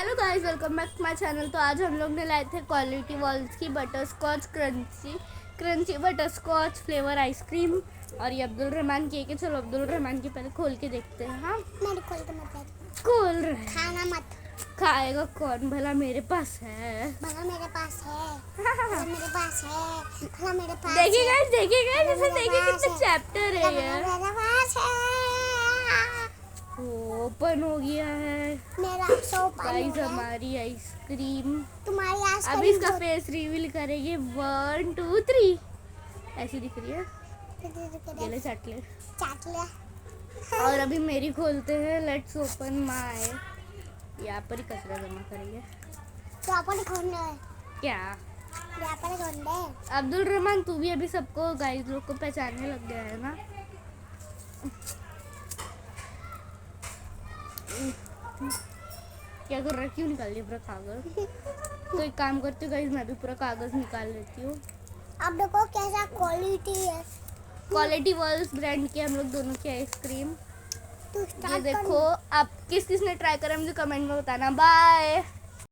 Hello guys, welcome back to my channel. तो आज हम लोग ने लाए थे क्वालिटी वॉल्स की butterscotch crunchy butterscotch flavour ice cream. और ये अब्दुल रहमान की है। चलो अब्दुल रहमान की पहले खोल के देखते हैं। हाँ मेरे खोल के मत खोल रहे खाना मत। खाएगा कौन भला? मेरे पास है। भला मेरे पास है। भला मेरे पास है। भला मेरे पास देखिए है। गाइस, देखिए गाइस, भला इसे मेरे देखिए पास कितना है। चैप्टर है भला ये। मेरे पास है। ओपन हो गया है मेरा सो गाइस हमारी आइसक्रीम। तुम्हारी अब आइसक्रीम इसका फेस रिवील करेंगे। 1 2 3 ऐसी दिख रही है। ये ले चाट ले। चाट लिया। और अभी मेरी खोलते हैं। Let's open my. यहाँ पर ही कचरा जमा करेंगे तो अपन खोलने है। क्या? यहाँ पर खोलने है। अब्दुल रहमान, तू भी अभी सबको गाइस लोग को पहचानने लग गया है ना? क्या कर रहा है? क्यों निकाल दिया पूरा कागज? तो एक काम करती हूँ गाइस, मैं भी पूरा कागज निकाल लेती हूँ। अब देखो कैसा क्वालिटी है। क्वालिटी वर्ल्ड ब्रांड की हम लोग दोनों की आइसक्रीम। तू ये स्टार्ट देखो, आप किस किस ने ट्राई करा मुझे कमेंट में बताना। बाय।